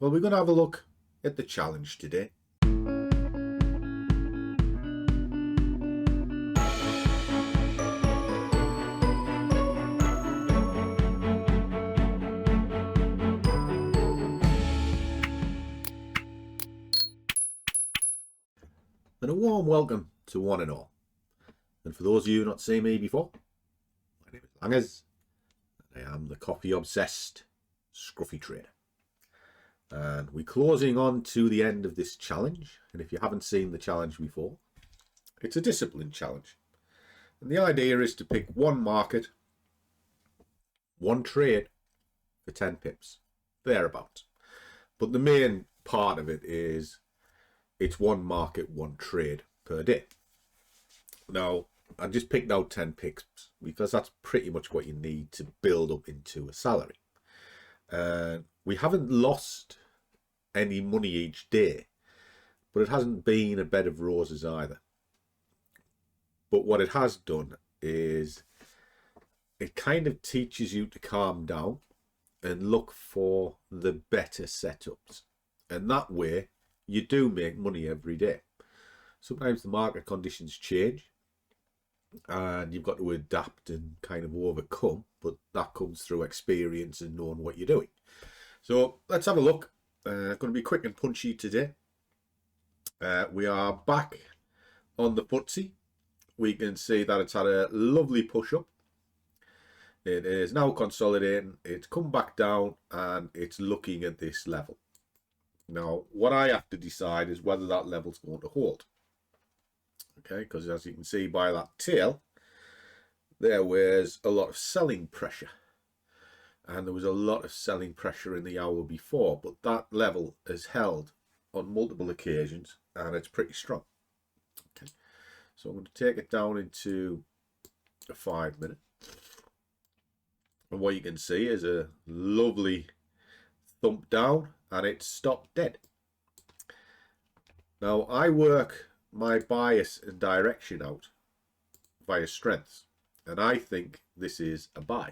Well, we're going to have a look at the challenge today. And a warm welcome to one and all. And for those of you not seen me before, my name is Langers. I am the coffee obsessed scruffy trader. And we're closing on to the end of this challenge. And if you haven't seen the challenge before, it's a discipline challenge. And the idea is to pick one market, one trade for 10 pips, thereabouts. But the main part of it is it's one market, one trade per day. Now, I just picked out 10 picks because that's pretty much what you need to build up into a salary. We haven't lost any money each day, but it hasn't been a bed of roses either. But what it has done is it kind of teaches you to calm down and look for the better setups. And that way, you do make money every day. Sometimes the market conditions change and you've got to adapt and kind of overcome, but that comes through experience and knowing what you're doing. So let's have a look. Going to be quick and punchy today. We are back on the FTSE. We can see that it's had a lovely push up. It is now consolidating. It's come back down and it's looking at this level. Now, what I have to decide is whether that level's going to hold. Okay, because as you can see by that tail, there was a lot of selling pressure. And there was a lot of selling pressure in the hour before. But that level is held on multiple occasions and it's pretty strong. Okay, so I'm going to take it down into a 5 minute. And what you can see is a lovely thump down. And it stopped dead. Now, I work my bias and direction out via strengths. And I think this is a buy.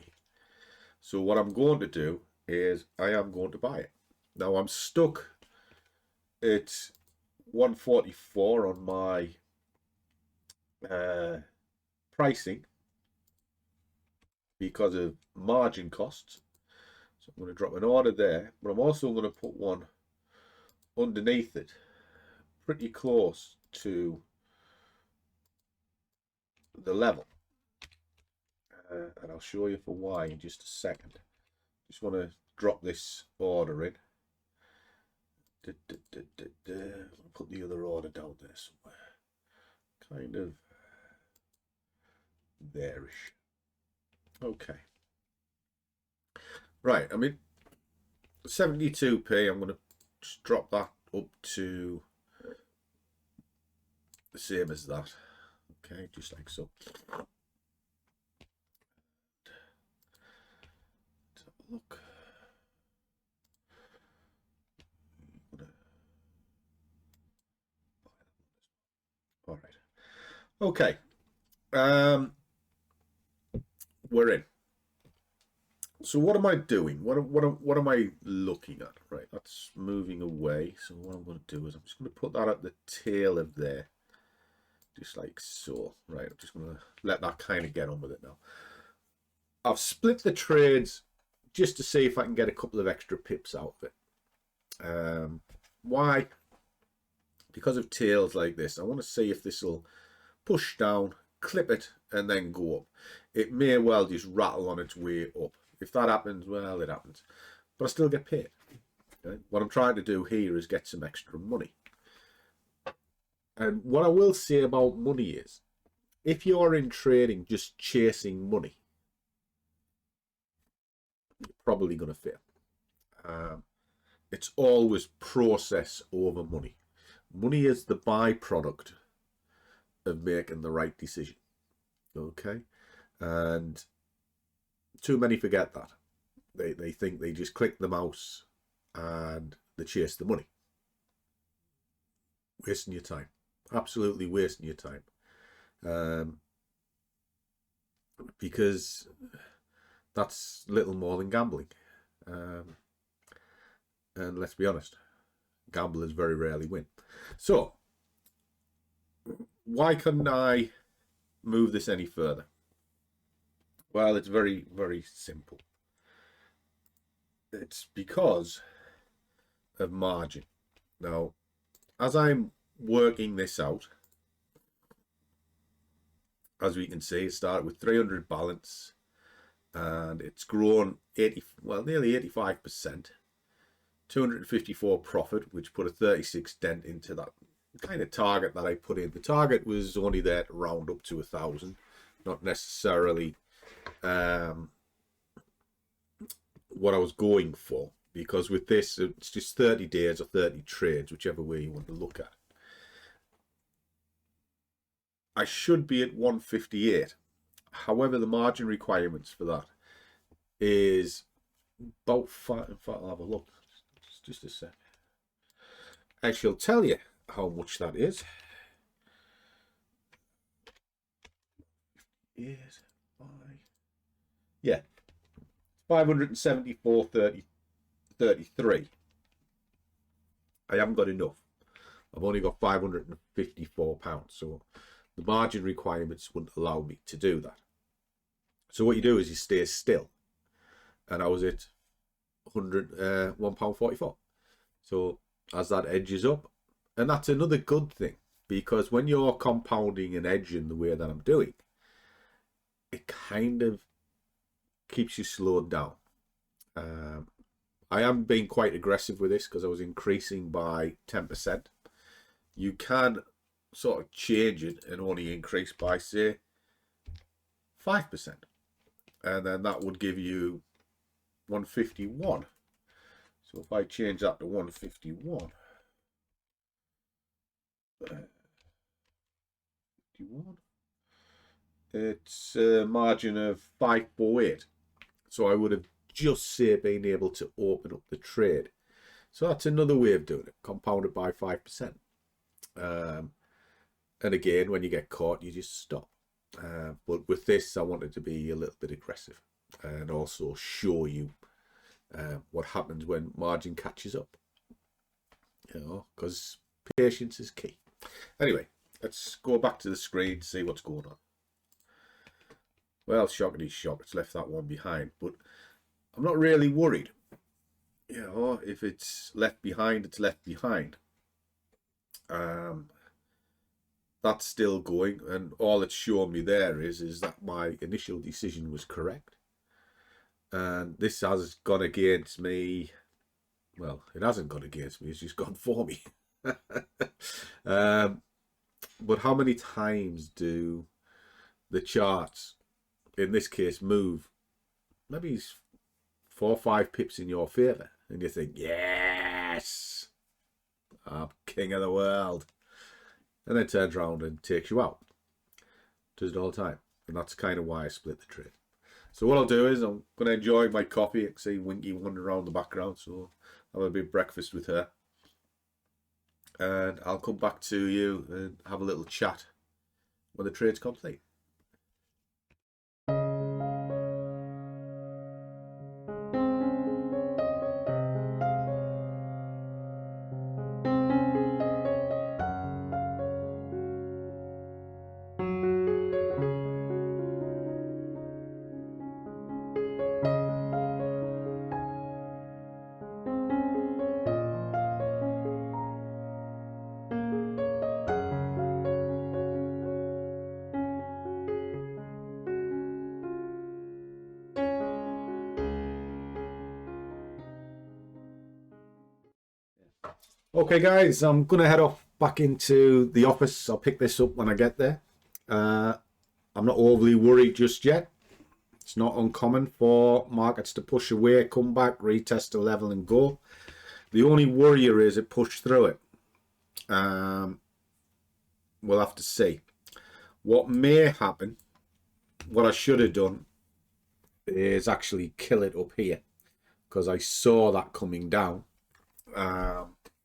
So what I'm going to do is I am going to buy it. Now, I'm stuck at 144 on my pricing because of margin costs. So I'm going to drop an order there, but I'm also going to put one underneath it, pretty close to the level. And I'll show you for why in just a second. Just want to drop this order in. I'll put the other order down there somewhere. Kind of there-ish. Okay. Right, I mean, 72p, I'm going to just drop that up to the same as that. Okay, just like so. Let's have a look. All right. Okay. We're in. So what am I doing? What am I looking at? Right, that's moving away. So what I'm going to do is I'm just going to put that at the tail of there. Just like so. Right, I'm just going to let that kind of get on with it now. I've split the trades just to see if I can get a couple of extra pips out of it. Why? Because of tails like this. I want to see if this will push down, clip it, and then go up. It may well just rattle on its way up. If that happens, well, it happens. But I still get paid. Okay? What I'm trying to do here is get some extra money. And what I will say about money is, if you're in trading just chasing money, you're probably going to fail. It's always process over money. Money is the byproduct of making the right decision. Okay? And too many forget that. They think they just click the mouse and they chase the money. Wasting your time. Absolutely wasting your time. Because that's little more than gambling. And let's be honest, gamblers very rarely win. So why couldn't I move this any further? Well, it's very, very simple. It's because of margin. Now, as I'm working this out, as we can see, it started with 300 balance and it's grown nearly 85%, 254 profit, which put a 36 dent into that kind of target that I put in. The target was only there to round up to 1,000, not necessarily what I was going for, because with this it's just 30 days or 30 trades, whichever way you want to look at it. I should be at 158. However, the margin requirements for that is about 5. In fact, I'll have a look. Just a sec. I shall tell you how much that is. Yeah, 574.33. I haven't got enough. I've only got £554, so the margin requirements wouldn't allow me to do that. So what you do is you stay still, and I was at £1.44. So as that edges up, and that's another good thing, because when you're compounding and edging the way that I'm doing, it kind of keeps you slowed down. I am being quite aggressive with this because I was increasing by 10%. You can sort of change it and only increase by, say, 5%. And then that would give you 151. So if I change that to 151, 51, it's a margin of 548. So I would have just say been able to open up the trade. So that's another way of doing it, compounded by 5%. And again, when you get caught, you just stop. But with this, I wanted to be a little bit aggressive and also show you what happens when margin catches up. You know, because patience is key. Anyway, let's go back to the screen to see what's going on. Well, shockity shock, it's left that one behind, but I'm not really worried. You know, if it's left behind, it's left behind. That's still going, and all it's shown me there is that my initial decision was correct. And this has gone against me. Well, it hasn't gone against me, it's just gone for me. But how many times do the charts, in this case, move maybe 4 or 5 pips in your favor, and you think, yes, I'm king of the world, and then turns around and takes you out? Does it all the time. And that's kind of why I split the trade. So what I'll do is I'm going to enjoy my coffee. I can see Winky wandering around the background, so I'll have a bit breakfast with her, and I'll come back to you and have a little chat when the trade's complete. Okay guys, I'm going to head off back into the office. I'll pick this up when I get there. I'm not overly worried just yet. It's not uncommon for markets to push away, come back, retest a level and go. The only worrier is it pushed through it. We'll have to see. What may happen, what I should have done, is actually kill it up here, because I saw that coming down.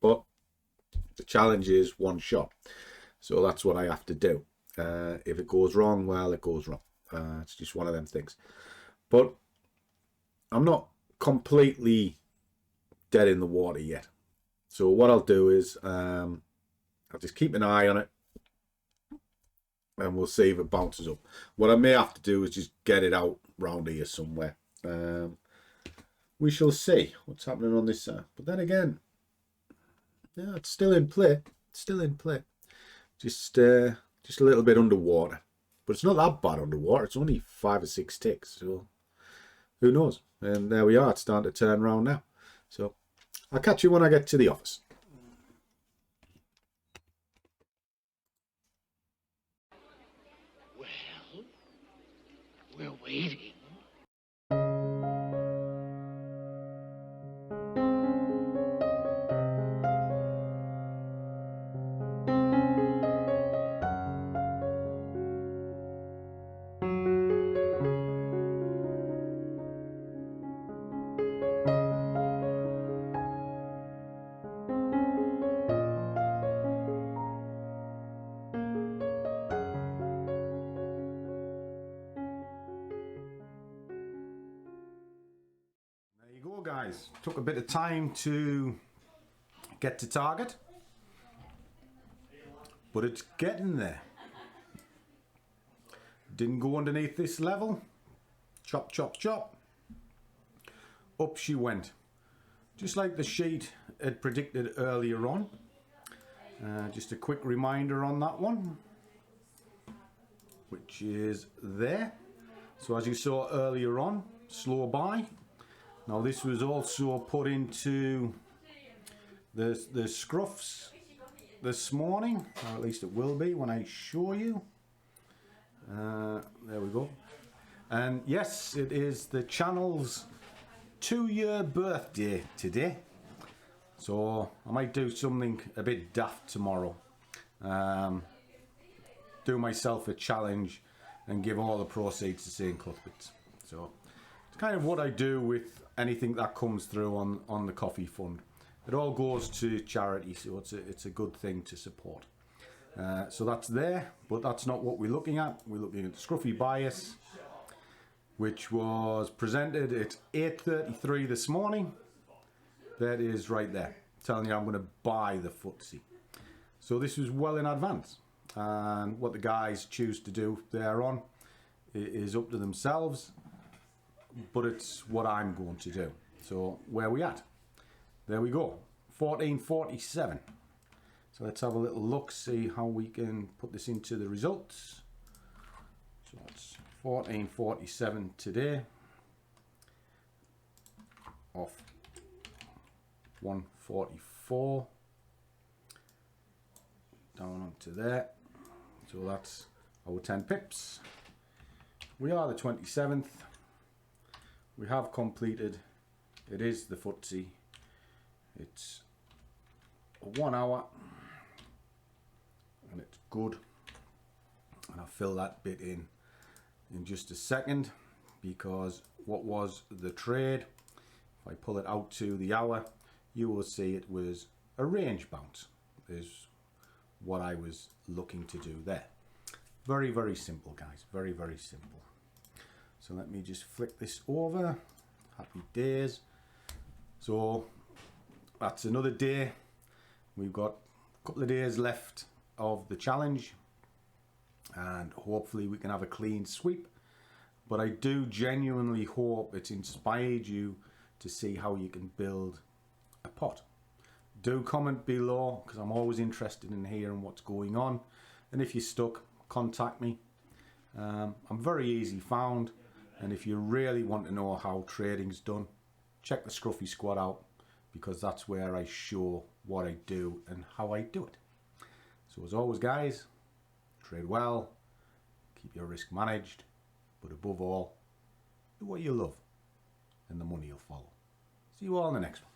But the challenge is one shot, so that's what I have to do. If it goes wrong, well, it goes wrong. It's just one of them things. But I'm not completely dead in the water yet. So what I'll do is I'll just keep an eye on it, and we'll see if it bounces up. What I may have to do is just get it out round here somewhere. We shall see what's happening on this side. But then again, yeah, it's still in play. It's still in play. Just a little bit underwater. But it's not that bad underwater. It's only 5 or 6 ticks. So who knows? And there we are. It's starting to turn around now. So I'll catch you when I get to the office. Well, we're waiting. Guys, took a bit of time to get to target, but it's getting there. Didn't go underneath this level. Chop, chop, chop. Up she went, just like the sheet had predicted earlier on. Just a quick reminder on that one, which is there. So as you saw earlier on, slow buy. Now this was also put into the scruffs this morning, or at least it will be when I show you. There we go. And yes, it is the channel's 2-year birthday today. So I might do something a bit daft tomorrow. Do myself a challenge and give all the proceeds to St. Cuthbert's. So it's kind of what I do with anything that comes through on the coffee fund. It all goes to charity, so it's a good thing to support. So that's there, but that's not what we're looking at. We're looking at the Scruffy bias, which was presented at 8:33 this morning. That is right there, telling you I'm going to buy the FTSE. So this was well in advance, and what the guys choose to do thereon is up to themselves. But it's what I'm going to do. So where are we at? There we go, 1447. So let's have a little look, see how we can put this into the results. So it's 1447 today, off 144, down onto there. So that's our 10 pips. We are the 27th. We have completed. It is the FTSE. It's a 1 hour and it's good. And I'll fill that bit in just a second, because what was the trade, if I pull it out to the hour, you will see it was a range bounce is what I was looking to do there. Very, very simple, guys. Very, very simple. So let me just flick this over. Happy days. So that's another day. We've got a couple of days left of the challenge, and hopefully we can have a clean sweep. But I do genuinely hope it's inspired you to see how you can build a pot. Do comment below, because I'm always interested in hearing what's going on. And if you're stuck, contact me. I'm very easy found. And if you really want to know how trading's done, check the Scruffy Squad out, because that's where I show what I do and how I do it. So as always, guys, trade well, keep your risk managed, but above all, do what you love and the money will follow. See you all in the next one.